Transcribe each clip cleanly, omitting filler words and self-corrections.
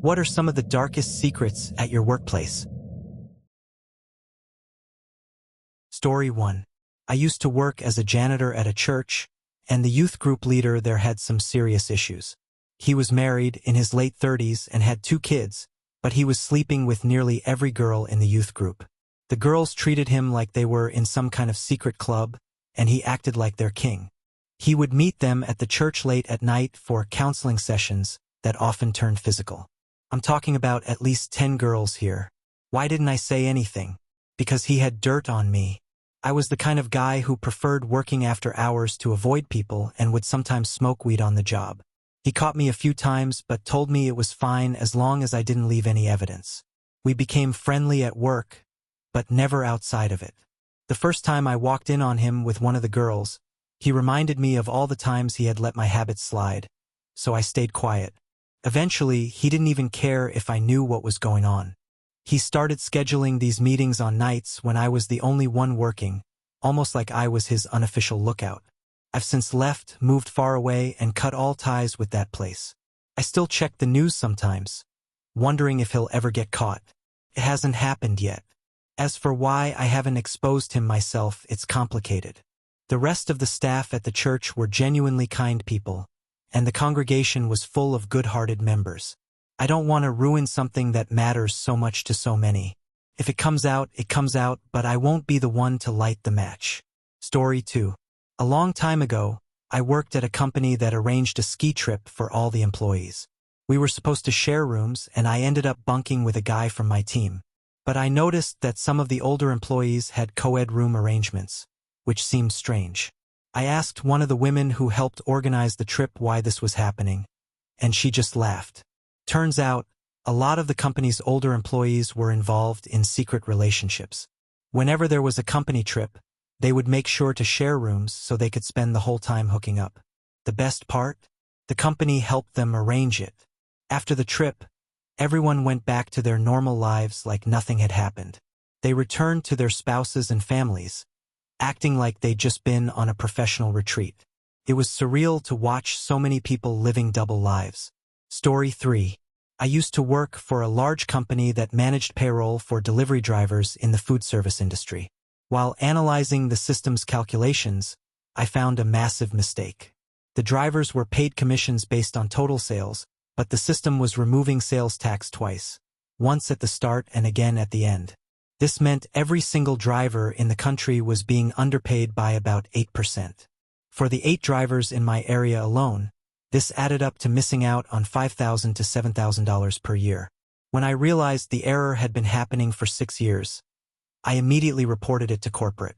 What are some of the darkest secrets at your workplace? Story 1. I used to work as a janitor at a church, and the youth group leader there had some serious issues. He was married, in his late 30s, and had 2 kids, but he was sleeping with nearly every girl in the youth group. The girls treated him like they were in some kind of secret club, and he acted like their king. He would meet them at the church late at night for counseling sessions that often turned physical. I'm talking about at least 10 girls here. Why didn't I say anything? Because he had dirt on me. I was the kind of guy who preferred working after hours to avoid people and would sometimes smoke weed on the job. He caught me a few times but told me it was fine as long as I didn't leave any evidence. We became friendly at work, but never outside of it. The first time I walked in on him with one of the girls, he reminded me of all the times he had let my habits slide, so I stayed quiet. Eventually, he didn't even care if I knew what was going on. He started scheduling these meetings on nights when I was the only one working, almost like I was his unofficial lookout. I've since left, moved far away, and cut all ties with that place. I still check the news sometimes, wondering if he'll ever get caught. It hasn't happened yet. As for why I haven't exposed him myself, it's complicated. The rest of the staff at the church were genuinely kind people, and the congregation was full of good-hearted members. I don't want to ruin something that matters so much to so many. If it comes out, but I won't be the one to light the match. Story 2. A long time ago, I worked at a company that arranged a ski trip for all the employees. We were supposed to share rooms, and I ended up bunking with a guy from my team. But I noticed that some of the older employees had co-ed room arrangements, which seemed strange. I asked one of the women who helped organize the trip why this was happening, and she just laughed. Turns out, a lot of the company's older employees were involved in secret relationships. Whenever there was a company trip, they would make sure to share rooms so they could spend the whole time hooking up. The best part? The company helped them arrange it. After the trip, everyone went back to their normal lives like nothing had happened. They returned to their spouses and families, acting like they'd just been on a professional retreat. It was surreal to watch so many people living double lives. Story 3. I used to work for a large company that managed payroll for delivery drivers in the food service industry. While analyzing the system's calculations, I found a massive mistake. The drivers were paid commissions based on total sales, but the system was removing sales tax twice, once at the start and again at the end. This meant every single driver in the country was being underpaid by about 8%. For the 8 drivers in my area alone, this added up to missing out on $5,000 to $7,000 per year. When I realized the error had been happening for 6 years, I immediately reported it to corporate.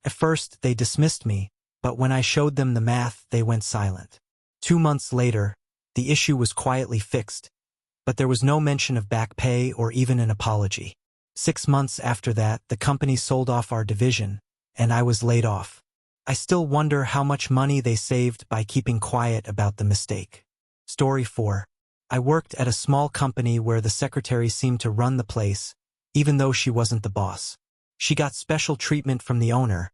At first, they dismissed me, but when I showed them the math, they went silent. 2 months later, the issue was quietly fixed, but there was no mention of back pay or even an apology. 6 months after that, the company sold off our division, and I was laid off. I still wonder how much money they saved by keeping quiet about the mistake. Story 4. I worked at a small company where the secretary seemed to run the place, even though she wasn't the boss. She got special treatment from the owner,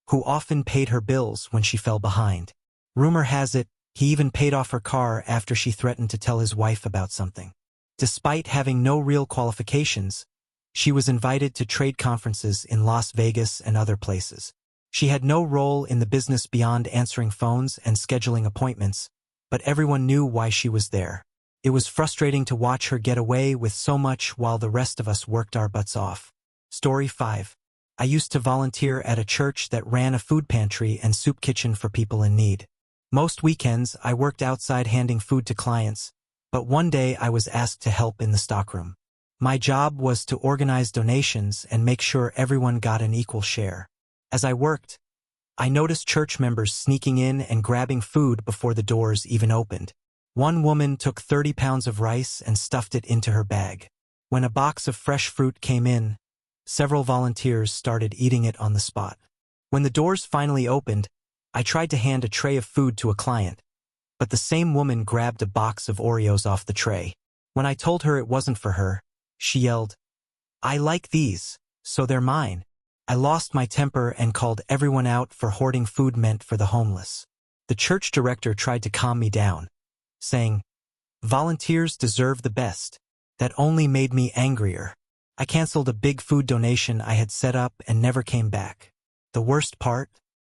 who often paid her bills when she fell behind. Rumor has it, he even paid off her car after she threatened to tell his wife about something. Despite having no real qualifications, she was invited to trade conferences in Las Vegas and other places. She had no role in the business beyond answering phones and scheduling appointments, but everyone knew why she was there. It was frustrating to watch her get away with so much while the rest of us worked our butts off. Story 5. I used to volunteer at a church that ran a food pantry and soup kitchen for people in need. Most weekends, I worked outside handing food to clients, but one day I was asked to help in the stockroom. My job was to organize donations and make sure everyone got an equal share. As I worked, I noticed church members sneaking in and grabbing food before the doors even opened. One woman took 30 pounds of rice and stuffed it into her bag. When a box of fresh fruit came in, several volunteers started eating it on the spot. When the doors finally opened, I tried to hand a tray of food to a client, but the same woman grabbed a box of Oreos off the tray. When I told her it wasn't for her, she yelled, "I like these, so they're mine." I lost my temper and called everyone out for hoarding food meant for the homeless. The church director tried to calm me down, saying, "Volunteers deserve the best. That only made me angrier. I canceled a big food donation I had set up and never came back. The worst part?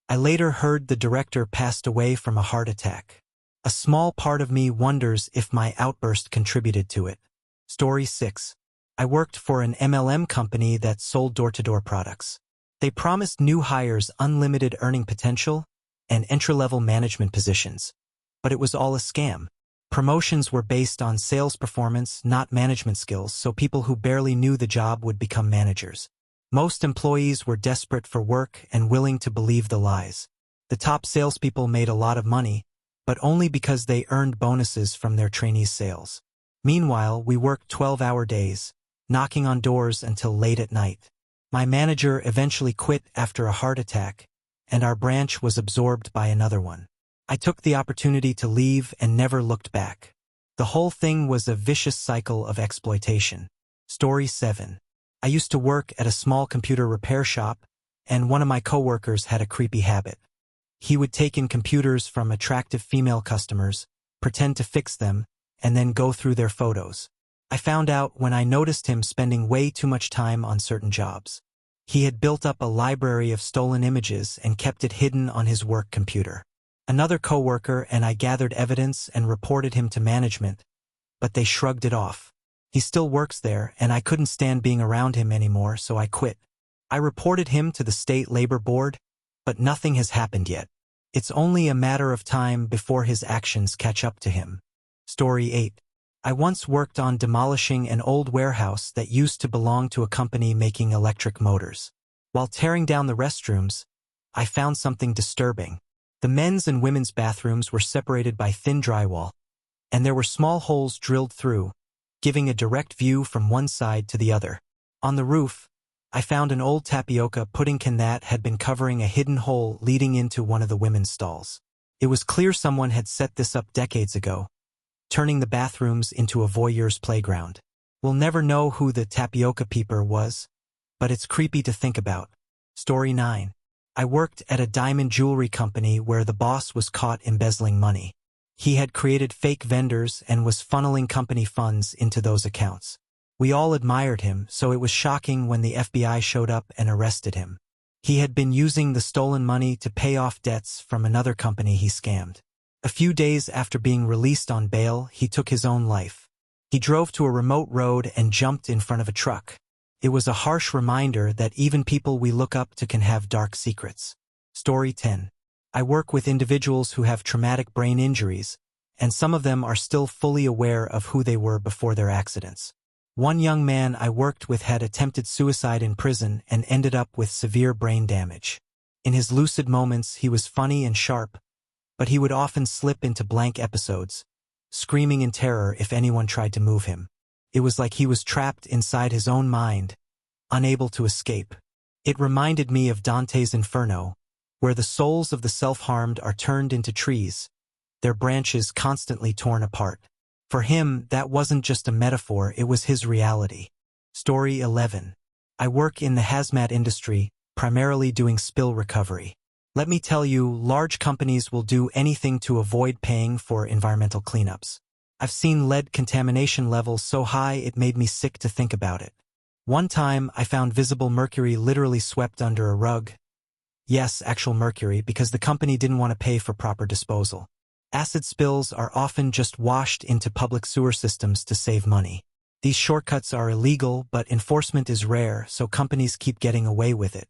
I later heard the director passed away from a heart attack. A small part of me wonders if my outburst contributed to it. Story 6. I worked for an MLM company that sold door-to-door products. They promised new hires unlimited earning potential and entry-level management positions. But it was all a scam. Promotions were based on sales performance, not management skills, so people who barely knew the job would become managers. Most employees were desperate for work and willing to believe the lies. The top salespeople made a lot of money, but only because they earned bonuses from their trainees' sales. Meanwhile, we worked 12-hour days, knocking on doors until late at night. My manager eventually quit after a heart attack, and our branch was absorbed by another one. I took the opportunity to leave and never looked back. The whole thing was a vicious cycle of exploitation. Story 7. I used to work at a small computer repair shop, and one of my coworkers had a creepy habit. He would take in computers from attractive female customers, pretend to fix them, and then go through their photos. I found out when I noticed him spending way too much time on certain jobs. He had built up a library of stolen images and kept it hidden on his work computer. Another coworker and I gathered evidence and reported him to management, but they shrugged it off. He still works there, and I couldn't stand being around him anymore, so I quit. I reported him to the state labor board, but nothing has happened yet. It's only a matter of time before his actions catch up to him. Story 8. I once worked on demolishing an old warehouse that used to belong to a company making electric motors. While tearing down the restrooms, I found something disturbing. The men's and women's bathrooms were separated by thin drywall, and there were small holes drilled through, giving a direct view from one side to the other. On the roof, I found an old tapioca pudding can that had been covering a hidden hole leading into one of the women's stalls. It was clear someone had set this up decades ago, turning the bathrooms into a voyeur's playground. We'll never know who the tapioca peeper was, but it's creepy to think about. Story 9. I worked at a diamond jewelry company where the boss was caught embezzling money. He had created fake vendors and was funneling company funds into those accounts. We all admired him, so it was shocking when the FBI showed up and arrested him. He had been using the stolen money to pay off debts from another company he scammed. A few days after being released on bail, he took his own life. He drove to a remote road and jumped in front of a truck. It was a harsh reminder that even people we look up to can have dark secrets. Story 10. I work with individuals who have traumatic brain injuries, and some of them are still fully aware of who they were before their accidents. One young man I worked with had attempted suicide in prison and ended up with severe brain damage. In his lucid moments, he was funny and sharp, but he would often slip into blank episodes, screaming in terror if anyone tried to move him. It was like he was trapped inside his own mind, unable to escape. It reminded me of Dante's Inferno, where the souls of the self-harmed are turned into trees, their branches constantly torn apart. For him, that wasn't just a metaphor, it was his reality. Story 11. I work in the hazmat industry, primarily doing spill recovery. Let me tell you, large companies will do anything to avoid paying for environmental cleanups. I've seen lead contamination levels so high it made me sick to think about it. One time, I found visible mercury literally swept under a rug. Yes, actual mercury, because the company didn't want to pay for proper disposal. Acid spills are often just washed into public sewer systems to save money. These shortcuts are illegal, but enforcement is rare, so companies keep getting away with it.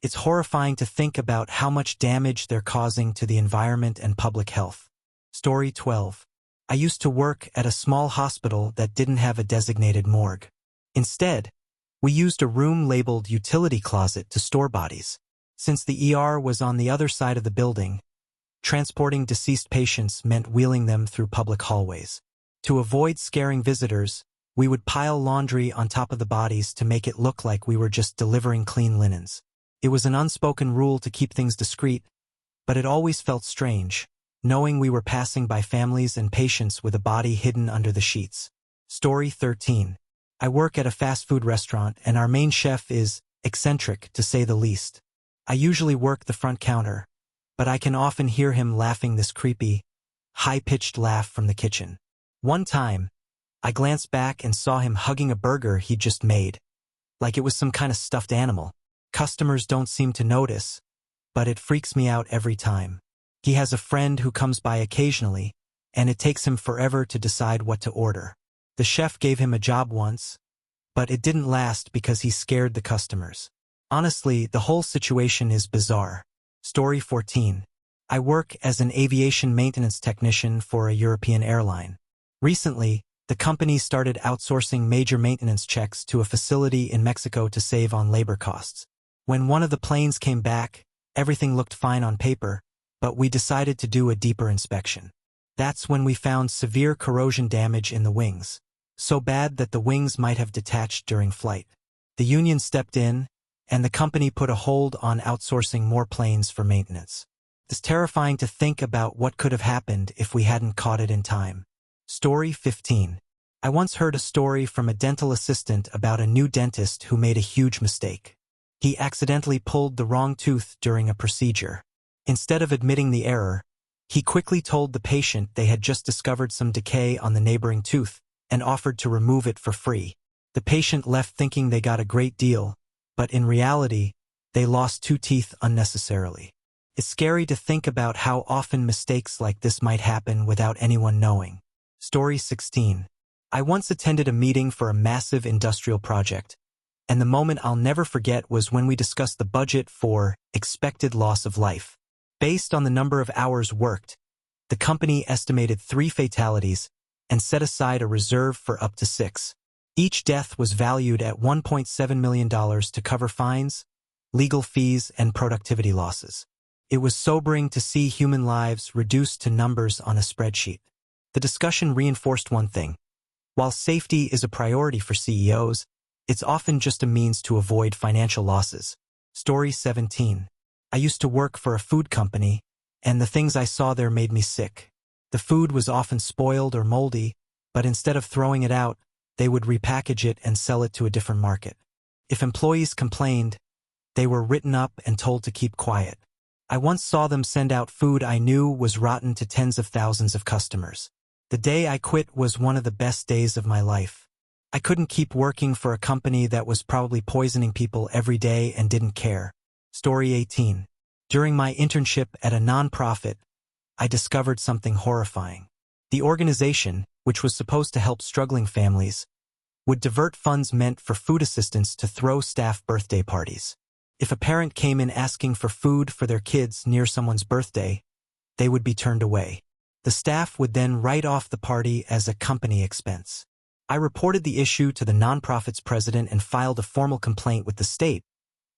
It's horrifying to think about how much damage they're causing to the environment and public health. Story 12. I used to work at a small hospital that didn't have a designated morgue. Instead, we used a room labeled utility closet to store bodies. Since the ER was on the other side of the building, transporting deceased patients meant wheeling them through public hallways. To avoid scaring visitors, we would pile laundry on top of the bodies to make it look like we were just delivering clean linens. It was an unspoken rule to keep things discreet, but it always felt strange, knowing we were passing by families and patients with a body hidden under the sheets. Story 13. I work at a fast food restaurant and our main chef is eccentric, to say the least. I usually work the front counter, but I can often hear him laughing this creepy, high-pitched laugh from the kitchen. One time, I glanced back and saw him hugging a burger he'd just made, like it was some kind of stuffed animal. Customers don't seem to notice, but it freaks me out every time. He has a friend who comes by occasionally, and it takes him forever to decide what to order. The chef gave him a job once, but it didn't last because he scared the customers. Honestly, the whole situation is bizarre. Story 14. I work as an aviation maintenance technician for a European airline. Recently, the company started outsourcing major maintenance checks to a facility in Mexico to save on labor costs. When one of the planes came back, everything looked fine on paper, but we decided to do a deeper inspection. That's when we found severe corrosion damage in the wings, so bad that the wings might have detached during flight. The union stepped in, and the company put a hold on outsourcing more planes for maintenance. It's terrifying to think about what could have happened if we hadn't caught it in time. Story 15. I once heard a story from a dental assistant about a new dentist who made a huge mistake. He accidentally pulled the wrong tooth during a procedure. Instead of admitting the error, he quickly told the patient they had just discovered some decay on the neighboring tooth and offered to remove it for free. The patient left thinking they got a great deal, but in reality, they lost 2 teeth unnecessarily. It's scary to think about how often mistakes like this might happen without anyone knowing. Story 16. I once attended a meeting for a massive industrial project, and the moment I'll never forget was when we discussed the budget for expected loss of life. Based on the number of hours worked, the company estimated 3 fatalities and set aside a reserve for up to 6. Each death was valued at $1.7 million to cover fines, legal fees, and productivity losses. It was sobering to see human lives reduced to numbers on a spreadsheet. The discussion reinforced one thing. While safety is a priority for CEOs, it's often just a means to avoid financial losses. Story 17. I used to work for a food company, and the things I saw there made me sick. The food was often spoiled or moldy, but instead of throwing it out, they would repackage it and sell it to a different market. If employees complained, they were written up and told to keep quiet. I once saw them send out food I knew was rotten to tens of thousands of customers. The day I quit was one of the best days of my life. I couldn't keep working for a company that was probably poisoning people every day and didn't care. Story 18. During my internship at a nonprofit, I discovered something horrifying. The organization, which was supposed to help struggling families, would divert funds meant for food assistance to throw staff birthday parties. If a parent came in asking for food for their kids near someone's birthday, they would be turned away. The staff would then write off the party as a company expense. I reported the issue to the nonprofit's president and filed a formal complaint with the state,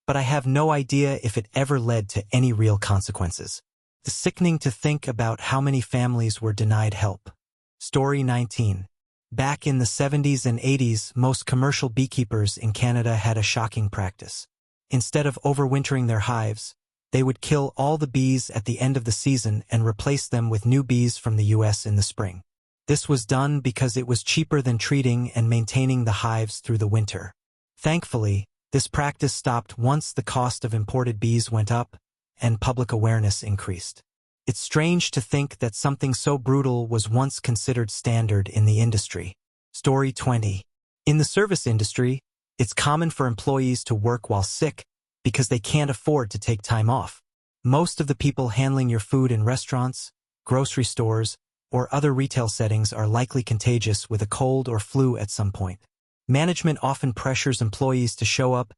but I have no idea if it ever led to any real consequences. It's sickening to think about how many families were denied help. Story 19. Back in the 70s and 80s, most commercial beekeepers in Canada had a shocking practice. Instead of overwintering their hives, they would kill all the bees at the end of the season and replace them with new bees from the US in the spring. This was done because it was cheaper than treating and maintaining the hives through the winter. Thankfully, this practice stopped once the cost of imported bees went up and public awareness increased. It's strange to think that something so brutal was once considered standard in the industry. Story 20. In the service industry, it's common for employees to work while sick because they can't afford to take time off. Most of the people handling your food in restaurants, grocery stores, or other retail settings are likely contagious with a cold or flu at some point. Management often pressures employees to show up,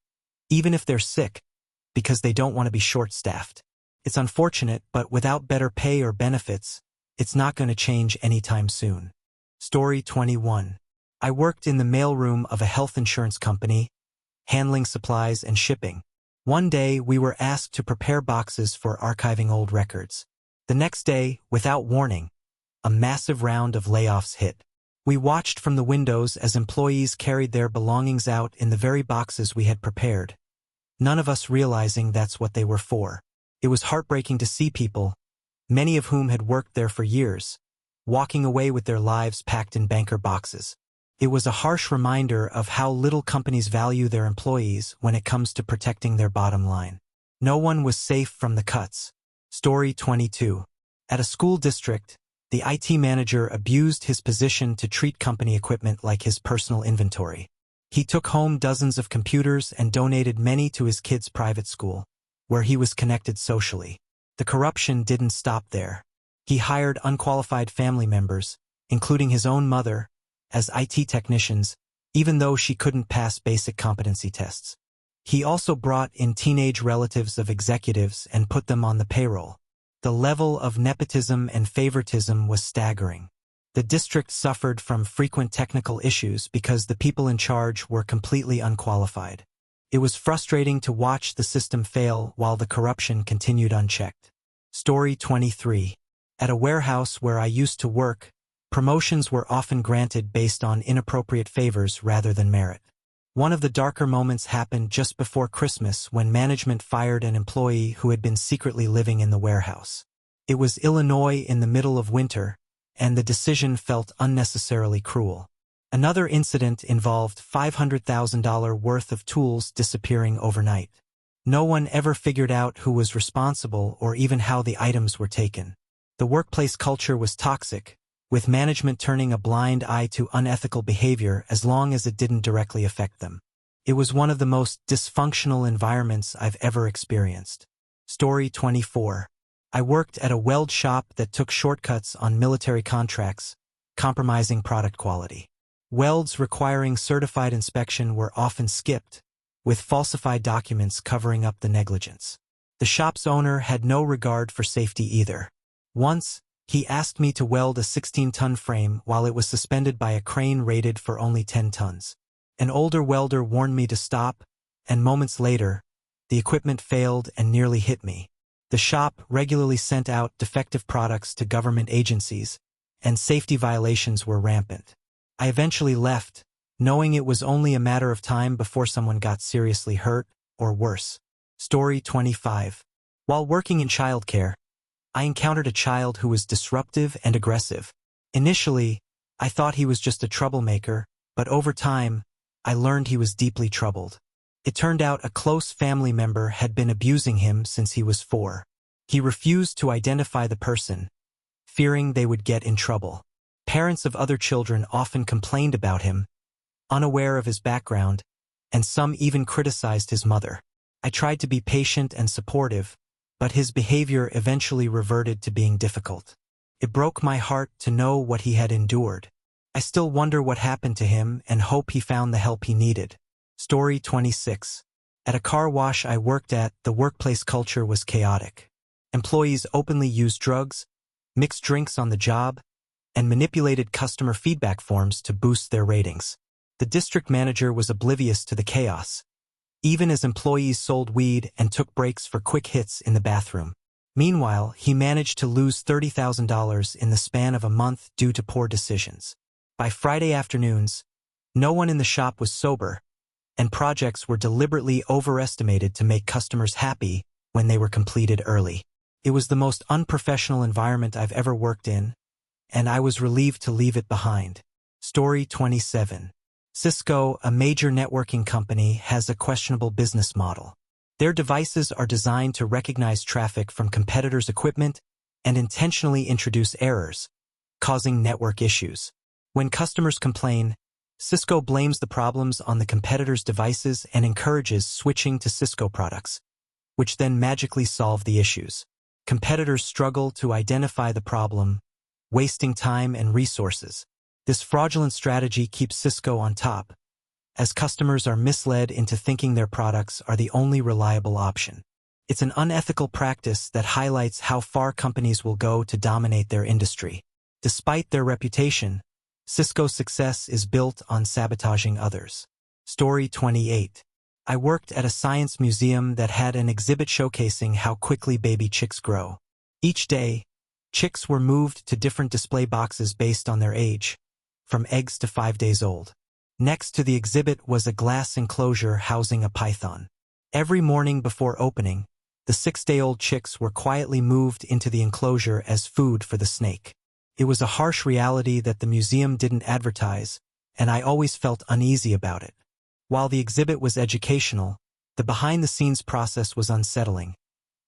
even if they're sick, because they don't want to be short-staffed. It's unfortunate, but without better pay or benefits, it's not going to change anytime soon. Story 21. I worked in the mailroom of a health insurance company, handling supplies and shipping. One day, we were asked to prepare boxes for archiving old records. The next day, without warning, a massive round of layoffs hit. We watched from the windows as employees carried their belongings out in the very boxes we had prepared, none of us realizing that's what they were for. It was heartbreaking to see people, many of whom had worked there for years, walking away with their lives packed in banker boxes. It was a harsh reminder of how little companies value their employees when it comes to protecting their bottom line. No one was safe from the cuts. Story 22. At a school district, The IT manager abused his position to treat company equipment like his personal inventory. He took home dozens of computers and donated many to his kids' private school, where he was connected socially. The corruption didn't stop there. He hired unqualified family members, including his own mother, as IT technicians, even though she couldn't pass basic competency tests. He also brought in teenage relatives of executives and put them on the payroll. The level of nepotism and favoritism was staggering. The district suffered from frequent technical issues because the people in charge were completely unqualified. It was frustrating to watch the system fail while the corruption continued unchecked. Story 23. At a warehouse where I used to work, promotions were often granted based on inappropriate favors rather than merit. One of the darker moments happened just before Christmas when management fired an employee who had been secretly living in the warehouse. It was Illinois in the middle of winter, and the decision felt unnecessarily cruel. Another incident involved $500,000 worth of tools disappearing overnight. No one ever figured out who was responsible or even how the items were taken. The workplace culture was toxic, with management turning a blind eye to unethical behavior as long as it didn't directly affect them. It was one of the most dysfunctional environments I've ever experienced. Story 24. I worked at a weld shop that took shortcuts on military contracts, compromising product quality. Welds requiring certified inspection were often skipped, with falsified documents covering up the negligence. The shop's owner had no regard for safety either. Once, he asked me to weld a 16-ton frame while it was suspended by a crane rated for only 10 tons. An older welder warned me to stop, and moments later, the equipment failed and nearly hit me. The shop regularly sent out defective products to government agencies, and safety violations were rampant. I eventually left, knowing it was only a matter of time before someone got seriously hurt, or worse. Story 25. While working in childcare, I encountered a child who was disruptive and aggressive. Initially, I thought he was just a troublemaker, but over time, I learned he was deeply troubled. It turned out a close family member had been abusing him since he was 4. He refused to identify the person, fearing they would get in trouble. Parents of other children often complained about him, unaware of his background, and some even criticized his mother. I tried to be patient and supportive, but his behavior eventually reverted to being difficult. It broke my heart to know what he had endured. I still wonder what happened to him and hope he found the help he needed. Story 26. At a car wash I worked at, the workplace culture was chaotic. Employees openly used drugs, mixed drinks on the job, and manipulated customer feedback forms to boost their ratings. The district manager was oblivious to the chaos, even as employees sold weed and took breaks for quick hits in the bathroom. Meanwhile, he managed to lose $30,000 in the span of a month due to poor decisions. By Friday afternoons, no one in the shop was sober, and projects were deliberately overestimated to make customers happy when they were completed early. It was the most unprofessional environment I've ever worked in, and I was relieved to leave it behind. Story 27. Cisco, a major networking company, has a questionable business model. Their devices are designed to recognize traffic from competitors' equipment and intentionally introduce errors, causing network issues. When customers complain, Cisco blames the problems on the competitors' devices and encourages switching to Cisco products, which then magically solve the issues. Competitors struggle to identify the problem, wasting time and resources. This fraudulent strategy keeps Cisco on top, as customers are misled into thinking their products are the only reliable option. It's an unethical practice that highlights how far companies will go to dominate their industry. Despite their reputation, Cisco's success is built on sabotaging others. Story 28. I worked at a science museum that had an exhibit showcasing how quickly baby chicks grow. Each day, chicks were moved to different display boxes based on their age, from eggs to 5 days old. Next to the exhibit was a glass enclosure housing a python. Every morning before opening, the 6-day-old chicks were quietly moved into the enclosure as food for the snake. It was a harsh reality that the museum didn't advertise, and I always felt uneasy about it. While the exhibit was educational, the behind-the-scenes process was unsettling.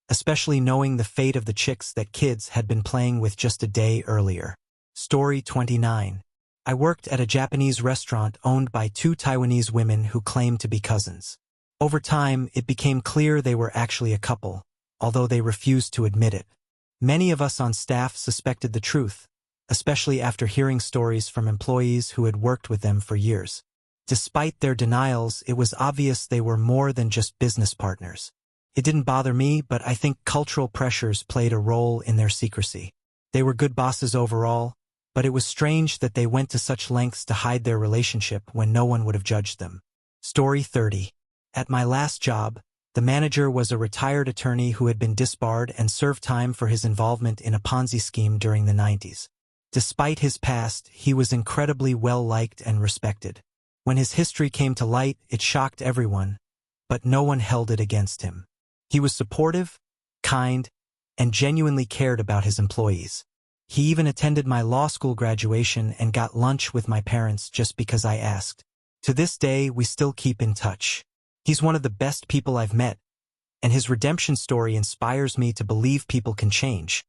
especially knowing the fate of the chicks that kids had been playing with just a day earlier. Story 29. I worked at a Japanese restaurant owned by two Taiwanese women who claimed to be cousins. Over time, it became clear they were actually a couple, although they refused to admit it. Many of us on staff suspected the truth, especially after hearing stories from employees who had worked with them for years. Despite their denials, it was obvious they were more than just business partners. It didn't bother me, but I think cultural pressures played a role in their secrecy. They were good bosses overall, but it was strange that they went to such lengths to hide their relationship when no one would have judged them. Story 30. At my last job, the manager was a retired attorney who had been disbarred and served time for his involvement in a Ponzi scheme during the 90s. Despite his past, he was incredibly well-liked and respected. When his history came to light, it shocked everyone, but no one held it against him. He was supportive, kind, and genuinely cared about his employees. He even attended my law school graduation and got lunch with my parents just because I asked. To this day, we still keep in touch. He's one of the best people I've met, and his redemption story inspires me to believe people can change,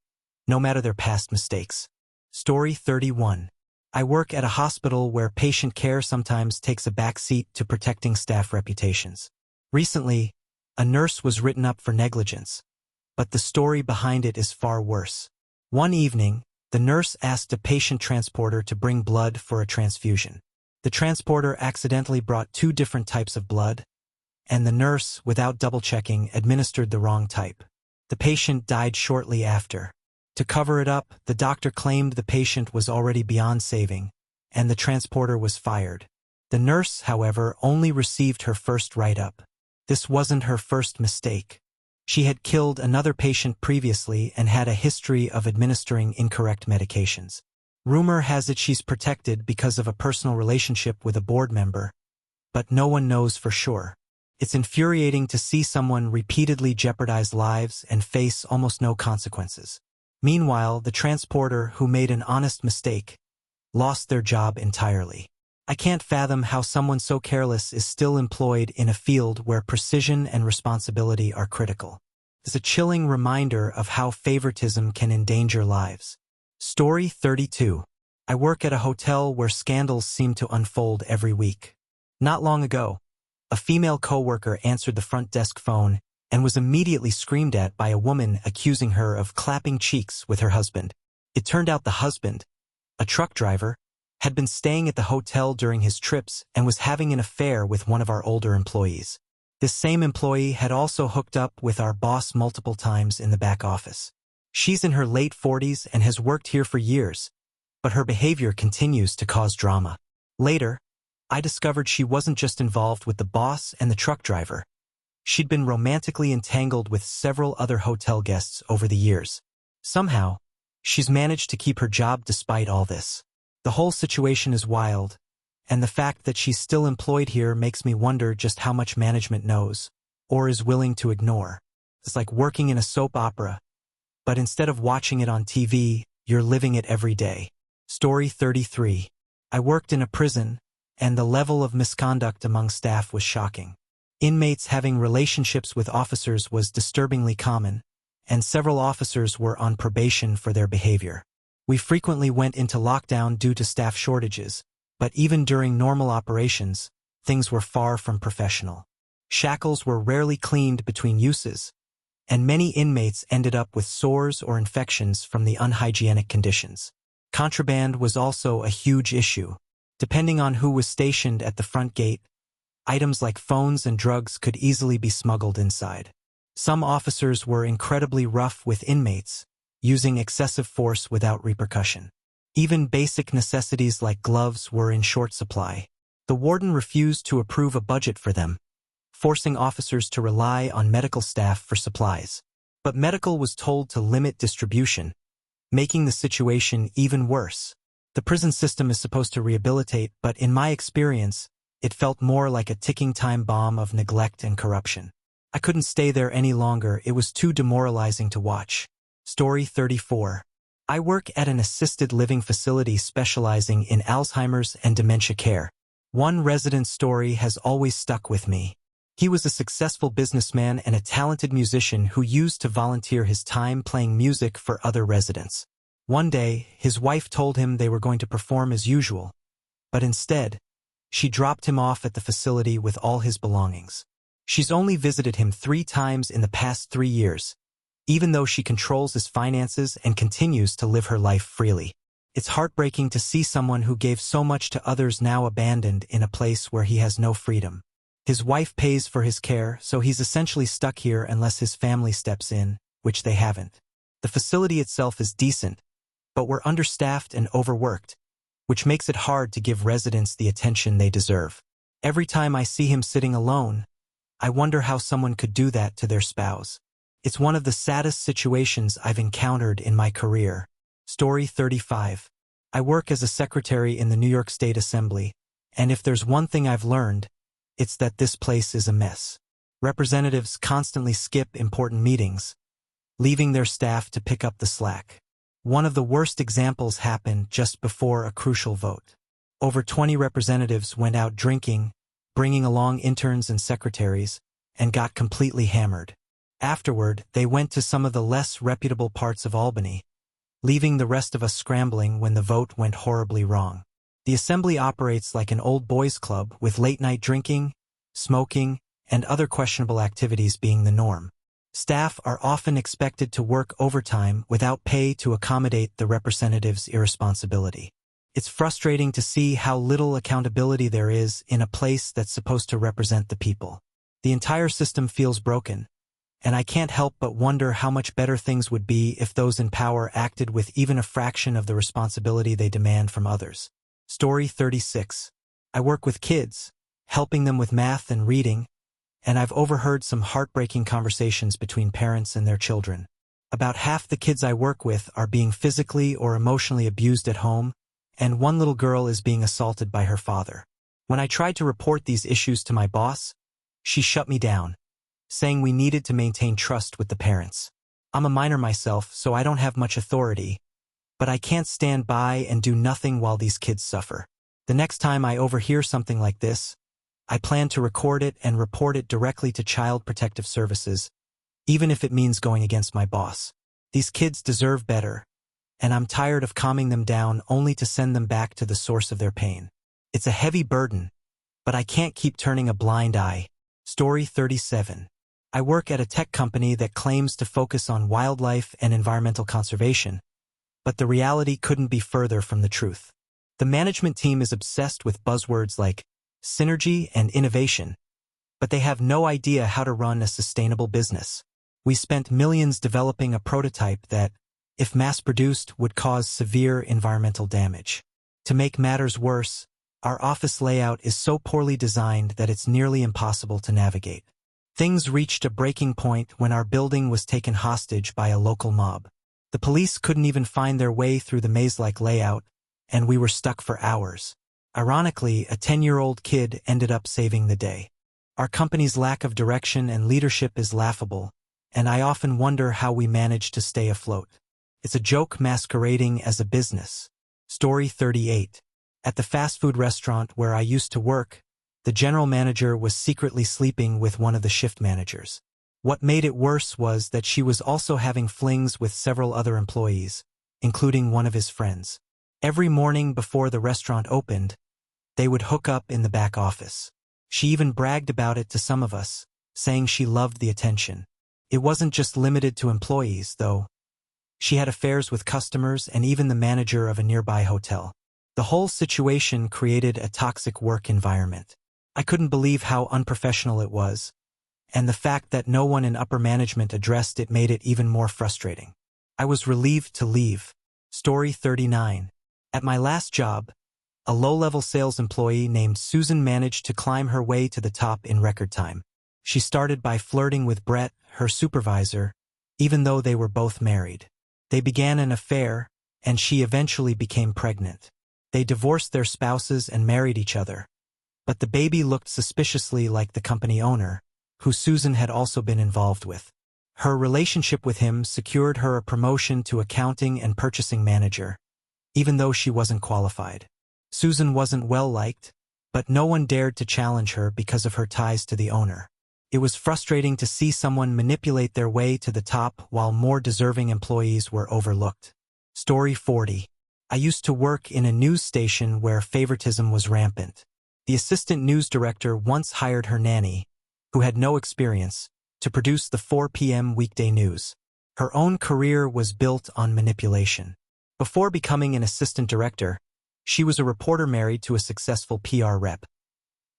no matter their past mistakes. Story 31. I work at a hospital where patient care sometimes takes a backseat to protecting staff reputations. Recently, a nurse was written up for negligence, but the story behind it is far worse. One evening, the nurse asked a patient transporter to bring blood for a transfusion. The transporter accidentally brought two different types of blood, and the nurse, without double-checking, administered the wrong type. The patient died shortly after. To cover it up, the doctor claimed the patient was already beyond saving, and the transporter was fired. The nurse, however, only received her first write-up. This wasn't her first mistake. She had killed another patient previously and had a history of administering incorrect medications. Rumor has it she's protected because of a personal relationship with a board member, but no one knows for sure. It's infuriating to see someone repeatedly jeopardize lives and face almost no consequences. Meanwhile, the transporter, who made an honest mistake, lost their job entirely. I can't fathom how someone so careless is still employed in a field where precision and responsibility are critical. It's a chilling reminder of how favoritism can endanger lives. Story 32. I work at a hotel where scandals seem to unfold every week. Not long ago, a female coworker answered the front desk phone and was immediately screamed at by a woman accusing her of clapping cheeks with her husband. It turned out the husband, a truck driver, had been staying at the hotel during his trips and was having an affair with one of our older employees. This same employee had also hooked up with our boss multiple times in the back office. She's in her late 40s and has worked here for years, but her behavior continues to cause drama. Later, I discovered she wasn't just involved with the boss and the truck driver. She'd been romantically entangled with several other hotel guests over the years. Somehow, she's managed to keep her job despite all this. The whole situation is wild, and the fact that she's still employed here makes me wonder just how much management knows, or is willing to ignore. It's like working in a soap opera, but instead of watching it on TV, you're living it every day. Story 33. I worked in a prison, and the level of misconduct among staff was shocking. Inmates having relationships with officers was disturbingly common, and several officers were on probation for their behavior. We frequently went into lockdown due to staff shortages, but even during normal operations, things were far from professional. Shackles were rarely cleaned between uses, and many inmates ended up with sores or infections from the unhygienic conditions. Contraband was also a huge issue. Depending on who was stationed at the front gate, items like phones and drugs could easily be smuggled inside. Some officers were incredibly rough with inmates, using excessive force without repercussion. Even basic necessities like gloves were in short supply. The warden refused to approve a budget for them, forcing officers to rely on medical staff for supplies. But medical was told to limit distribution, making the situation even worse. The prison system is supposed to rehabilitate, but in my experience, it felt more like a ticking time bomb of neglect and corruption. I couldn't stay there any longer. It was too demoralizing to watch. Story 34. I work at an assisted living facility specializing in Alzheimer's and dementia care. One resident's story has always stuck with me. He was a successful businessman and a talented musician who used to volunteer his time playing music for other residents. One day, his wife told him they were going to perform as usual, but instead, she dropped him off at the facility with all his belongings. She's only visited him 3 times in the past 3 years, even though she controls his finances and continues to live her life freely. It's heartbreaking to see someone who gave so much to others now abandoned in a place where he has no freedom. His wife pays for his care, so he's essentially stuck here unless his family steps in, which they haven't. The facility itself is decent, but we're understaffed and overworked, which makes it hard to give residents the attention they deserve. Every time I see him sitting alone, I wonder how someone could do that to their spouse. It's one of the saddest situations I've encountered in my career. Story 35. I work as a secretary in the New York State Assembly, and if there's one thing I've learned, it's that this place is a mess. Representatives constantly skip important meetings, leaving their staff to pick up the slack. One of the worst examples happened just before a crucial vote. Over 20 representatives went out drinking, bringing along interns and secretaries, and got completely hammered. Afterward, they went to some of the less reputable parts of Albany, leaving the rest of us scrambling when the vote went horribly wrong. The assembly operates like an old boys club with late-night drinking, smoking, and other questionable activities being the norm. Staff are often expected to work overtime without pay to accommodate the representatives' irresponsibility. It's frustrating to see how little accountability there is in a place that's supposed to represent the people. The entire system feels broken, and I can't help but wonder how much better things would be if those in power acted with even a fraction of the responsibility they demand from others. Story 36. I work with kids, helping them with math and reading, and I've overheard some heartbreaking conversations between parents and their children. About half the kids I work with are being physically or emotionally abused at home, and one little girl is being assaulted by her father. When I tried to report these issues to my boss, she shut me down, saying we needed to maintain trust with the parents. I'm a minor myself, so I don't have much authority, but I can't stand by and do nothing while these kids suffer. The next time I overhear something like this, I plan to record it and report it directly to Child Protective Services, even if it means going against my boss. These kids deserve better, and I'm tired of calming them down only to send them back to the source of their pain. It's a heavy burden, but I can't keep turning a blind eye. Story 37. I work at a tech company that claims to focus on wildlife and environmental conservation, but the reality couldn't be further from the truth. The management team is obsessed with buzzwords like synergy and innovation, but they have no idea how to run a sustainable business. We spent millions developing a prototype that, if mass-produced, would cause severe environmental damage. To make matters worse, our office layout is so poorly designed that it's nearly impossible to navigate. Things reached a breaking point when our building was taken hostage by a local mob. The police couldn't even find their way through the maze-like layout, and we were stuck for hours. Ironically, a 10-year-old kid ended up saving the day. Our company's lack of direction and leadership is laughable, and I often wonder how we manage to stay afloat. It's a joke masquerading as a business. Story 38. At the fast food restaurant where I used to work, the general manager was secretly sleeping with one of the shift managers. What made it worse was that she was also having flings with several other employees, including one of his friends. Every morning before the restaurant opened, they would hook up in the back office. She even bragged about it to some of us, saying she loved the attention. It wasn't just limited to employees, though. She had affairs with customers and even the manager of a nearby hotel. The whole situation created a toxic work environment. I couldn't believe how unprofessional it was, and the fact that no one in upper management addressed it made it even more frustrating. I was relieved to leave. Story 39. At my last job, a low-level sales employee named Susan managed to climb her way to the top in record time. She started by flirting with Brett, her supervisor, even though they were both married. They began an affair, and she eventually became pregnant. They divorced their spouses and married each other. But the baby looked suspiciously like the company owner, who Susan had also been involved with. Her relationship with him secured her a promotion to accounting and purchasing manager, even though she wasn't qualified. Susan wasn't well liked, but no one dared to challenge her because of her ties to the owner. It was frustrating to see someone manipulate their way to the top while more deserving employees were overlooked. Story 40. I used to work in a news station where favoritism was rampant. The assistant news director once hired her nanny, who had no experience, to produce the 4 p.m. weekday news. Her own career was built on manipulation. Before becoming an assistant director, she was a reporter married to a successful PR rep.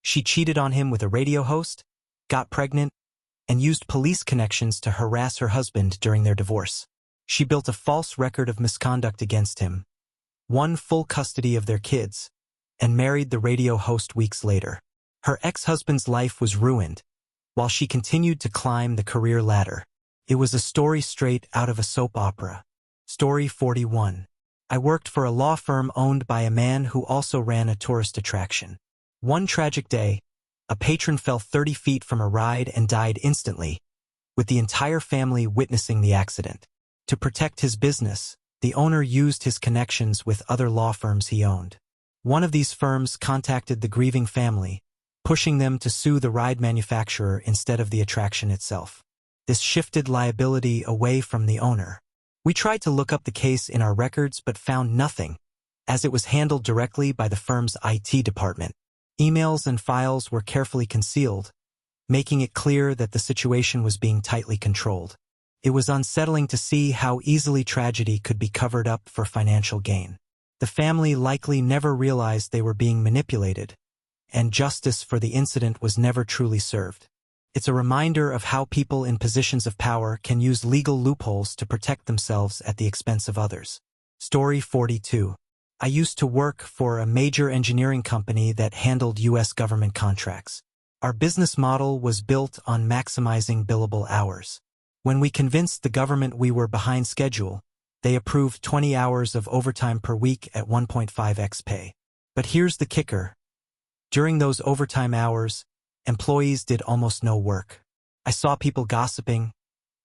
She cheated on him with a radio host, got pregnant, and used police connections to harass her husband during their divorce. She built a false record of misconduct against him, won full custody of their kids, and married the radio host weeks later. Her ex-husband's life was ruined, while she continued to climb the career ladder. It was a story straight out of a soap opera. Story 41. I worked for a law firm owned by a man who also ran a tourist attraction. One tragic day, a patron fell 30 feet from a ride and died instantly, with the entire family witnessing the accident. To protect his business, the owner used his connections with other law firms he owned. One of these firms contacted the grieving family, pushing them to sue the ride manufacturer instead of the attraction itself. This shifted liability away from the owner. We tried to look up the case in our records but found nothing, as it was handled directly by the firm's IT department. Emails and files were carefully concealed, making it clear that the situation was being tightly controlled. It was unsettling to see how easily tragedy could be covered up for financial gain. The family likely never realized they were being manipulated, and justice for the incident was never truly served. It's a reminder of how people in positions of power can use legal loopholes to protect themselves at the expense of others. Story 42. I used to work for a major engineering company that handled U.S. government contracts. Our business model was built on maximizing billable hours. When we convinced the government we were behind schedule, they approved 20 hours of overtime per week at 1.5x pay. But here's the kicker. During those overtime hours, employees did almost no work. I saw people gossiping,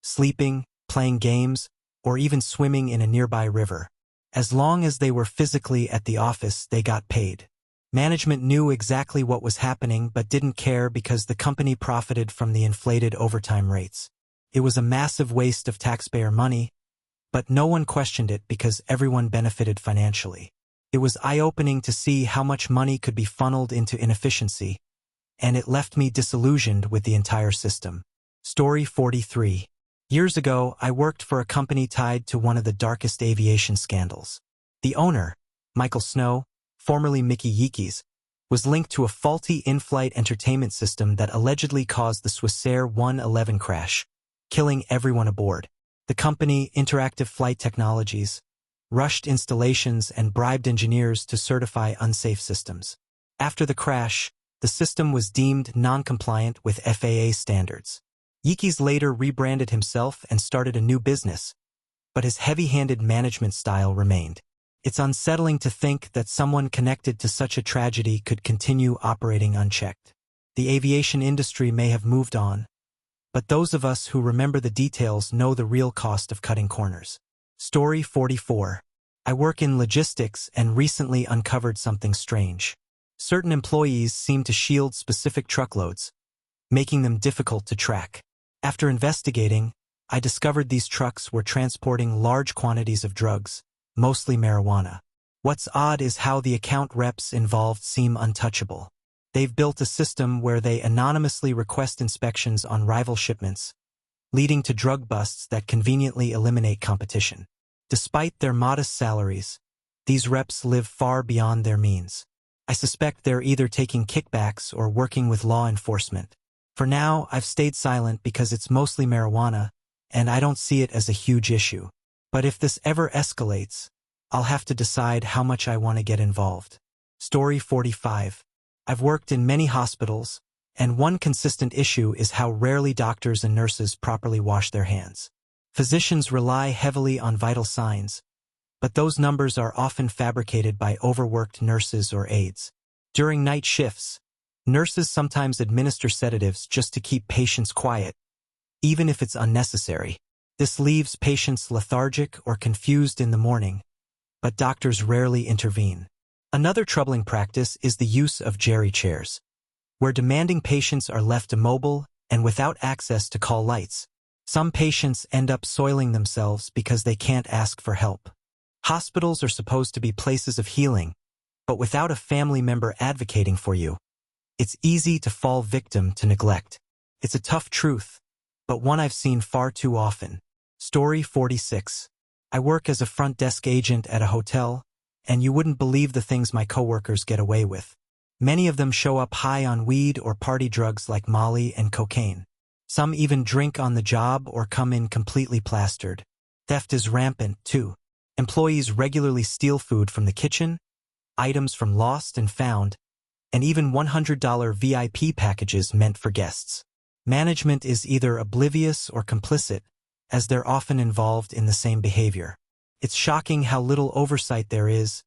sleeping, playing games, or even swimming in a nearby river. As long as they were physically at the office, they got paid. Management knew exactly what was happening but didn't care because the company profited from the inflated overtime rates. It was a massive waste of taxpayer money, but no one questioned it because everyone benefited financially. It was eye-opening to see how much money could be funneled into inefficiency, and it left me disillusioned with the entire system. Story 43. Years ago, I worked for a company tied to one of the darkest aviation scandals. The owner, Michael Snow, formerly Mickey Yeekes, was linked to a faulty in-flight entertainment system that allegedly caused the Swissair 111 crash, killing everyone aboard. The company, Interactive Flight Technologies, rushed installations and bribed engineers to certify unsafe systems. After the crash, the system was deemed non-compliant with FAA standards. Yeekes later rebranded himself and started a new business, but his heavy-handed management style remained. It's unsettling to think that someone connected to such a tragedy could continue operating unchecked. The aviation industry may have moved on, but those of us who remember the details know the real cost of cutting corners. Story 44. I work in logistics and recently uncovered something strange. Certain employees seem to shield specific truckloads, making them difficult to track. After investigating, I discovered these trucks were transporting large quantities of drugs, mostly marijuana. What's odd is how the account reps involved seem untouchable. They've built a system where they anonymously request inspections on rival shipments, leading to drug busts that conveniently eliminate competition. Despite their modest salaries, these reps live far beyond their means. I suspect they're either taking kickbacks or working with law enforcement. For now, I've stayed silent because it's mostly marijuana, and I don't see it as a huge issue. But if this ever escalates, I'll have to decide how much I want to get involved. Story 45. I've worked in many hospitals, and one consistent issue is how rarely doctors and nurses properly wash their hands. Physicians rely heavily on vital signs, but those numbers are often fabricated by overworked nurses or aides. During night shifts, nurses sometimes administer sedatives just to keep patients quiet, even if it's unnecessary. This leaves patients lethargic or confused in the morning, but doctors rarely intervene. Another troubling practice is the use of jerry chairs, where demanding patients are left immobile and without access to call lights. Some patients end up soiling themselves because they can't ask for help. Hospitals are supposed to be places of healing, but without a family member advocating for you, it's easy to fall victim to neglect. It's a tough truth, but one I've seen far too often. Story 46. I work as a front desk agent at a hotel, and you wouldn't believe the things my coworkers get away with. Many of them show up high on weed or party drugs like Molly and cocaine. Some even drink on the job or come in completely plastered. Theft is rampant, too. Employees regularly steal food from the kitchen, items from Lost and Found, and even $100 VIP packages meant for guests. Management is either oblivious or complicit, as they're often involved in the same behavior. It's shocking how little oversight there is,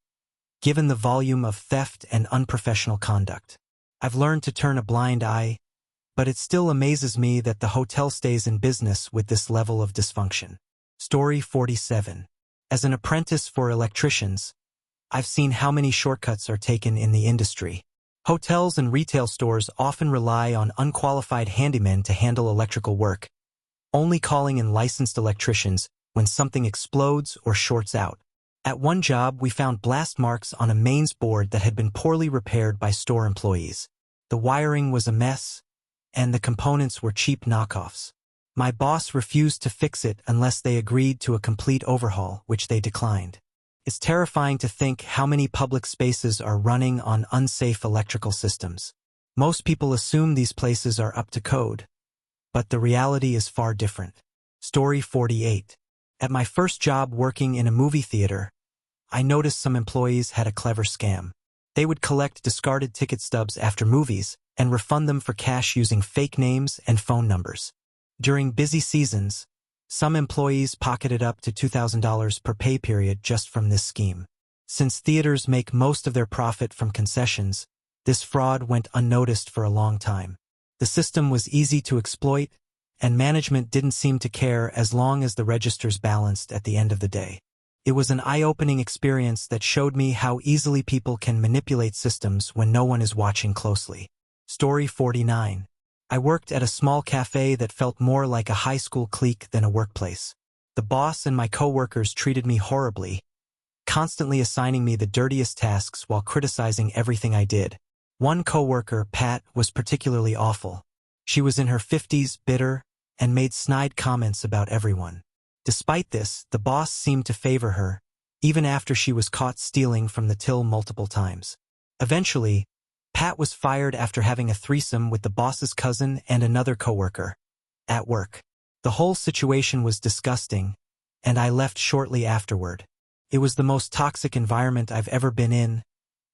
given the volume of theft and unprofessional conduct. I've learned to turn a blind eye, but it still amazes me that the hotel stays in business with this level of dysfunction. Story 47. As an apprentice for electricians, I've seen how many shortcuts are taken in the industry. Hotels and retail stores often rely on unqualified handymen to handle electrical work, only calling in licensed electricians when something explodes or shorts out. At one job, we found blast marks on a mains board that had been poorly repaired by store employees. The wiring was a mess, and the components were cheap knockoffs. My boss refused to fix it unless they agreed to a complete overhaul, which they declined. It's terrifying to think how many public spaces are running on unsafe electrical systems. Most people assume these places are up to code, but the reality is far different. Story 48. At my first job working in a movie theater, I noticed some employees had a clever scam. They would collect discarded ticket stubs after movies and refund them for cash using fake names and phone numbers. During busy seasons, some employees pocketed up to $2,000 per pay period just from this scheme. Since theaters make most of their profit from concessions, this fraud went unnoticed for a long time. The system was easy to exploit, and management didn't seem to care as long as the registers balanced at the end of the day. It was an eye-opening experience that showed me how easily people can manipulate systems when no one is watching closely. Story 49. I worked at a small cafe that felt more like a high school clique than a workplace. The boss and my coworkers treated me horribly, constantly assigning me the dirtiest tasks while criticizing everything I did. One coworker, Pat, was particularly awful. She was in her 50s, bitter, and made snide comments about everyone. Despite this, the boss seemed to favor her, even after she was caught stealing from the till multiple times. Eventually, Pat was fired after having a threesome with the boss's cousin and another coworker at work. The whole situation was disgusting, and I left shortly afterward. It was the most toxic environment I've ever been in,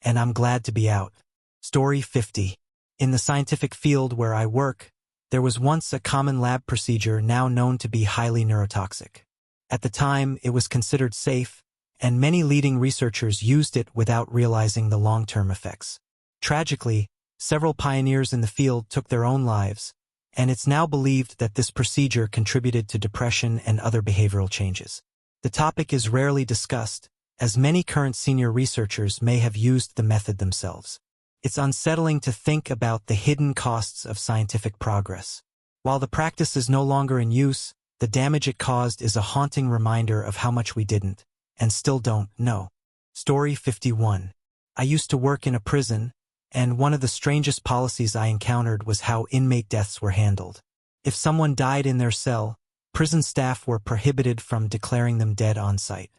and I'm glad to be out. Story 50. In the scientific field where I work, there was once a common lab procedure now known to be highly neurotoxic. At the time, it was considered safe, and many leading researchers used it without realizing the long-term effects. Tragically, several pioneers in the field took their own lives, and it's now believed that this procedure contributed to depression and other behavioral changes. The topic is rarely discussed, as many current senior researchers may have used the method themselves. It's unsettling to think about the hidden costs of scientific progress. While the practice is no longer in use, the damage it caused is a haunting reminder of how much we didn't, and still don't, know. Story 51. I used to work in a prison, and one of the strangest policies I encountered was how inmate deaths were handled. If someone died in their cell, prison staff were prohibited from declaring them dead on site.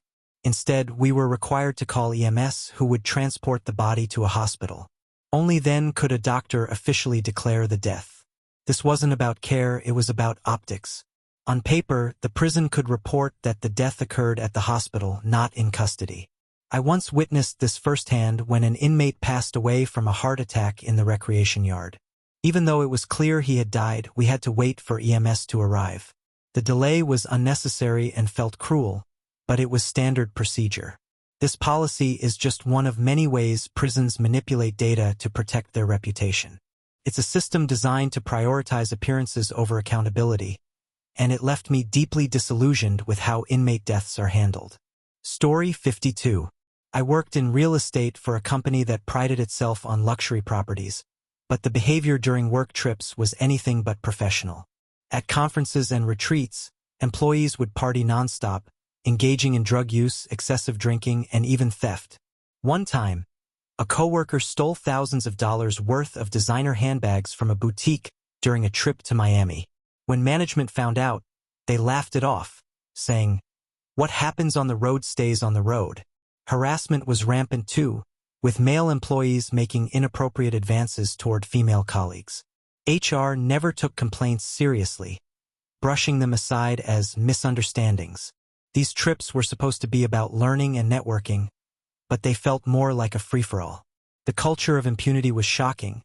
Instead, we were required to call EMS, who would transport the body to a hospital. Only then could a doctor officially declare the death. This wasn't about care, it was about optics. On paper, the prison could report that the death occurred at the hospital, not in custody. I once witnessed this firsthand when an inmate passed away from a heart attack in the recreation yard. Even though it was clear he had died, we had to wait for EMS to arrive. The delay was unnecessary and felt cruel, but it was standard procedure. This policy is just one of many ways prisons manipulate data to protect their reputation. It's a system designed to prioritize appearances over accountability, and it left me deeply disillusioned with how inmate deaths are handled. Story 52. I worked in real estate for a company that prided itself on luxury properties, but the behavior during work trips was anything but professional. At conferences and retreats, employees would party nonstop, engaging in drug use, excessive drinking, and even theft. One time, a coworker stole thousands of dollars worth of designer handbags from a boutique during a trip to Miami. When management found out, they laughed it off, saying, "What happens on the road stays on the road." Harassment was rampant too, with male employees making inappropriate advances toward female colleagues. HR never took complaints seriously, brushing them aside as misunderstandings. These trips were supposed to be about learning and networking, but they felt more like a free-for-all. The culture of impunity was shocking,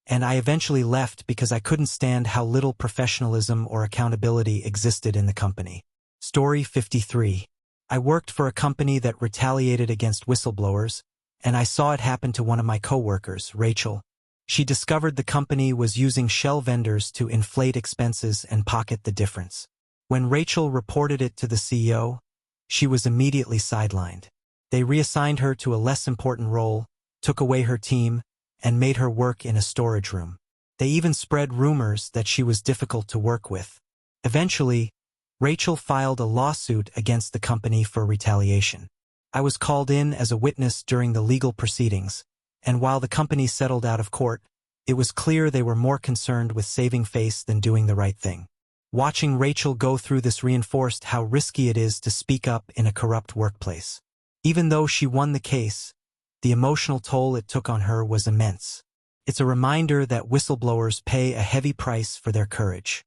and I eventually left because I couldn't stand how little professionalism or accountability existed in the company. Story 53. I worked for a company that retaliated against whistleblowers, and I saw it happen to one of my coworkers, Rachel. She discovered the company was using shell vendors to inflate expenses and pocket the difference. When Rachel reported it to the CEO, she was immediately sidelined. They reassigned her to a less important role, took away her team, and made her work in a storage room. They even spread rumors that she was difficult to work with. Eventually, Rachel filed a lawsuit against the company for retaliation. I was called in as a witness during the legal proceedings, and while the company settled out of court, it was clear they were more concerned with saving face than doing the right thing. Watching Rachel go through this reinforced how risky it is to speak up in a corrupt workplace. Even though she won the case, the emotional toll it took on her was immense. It's a reminder that whistleblowers pay a heavy price for their courage.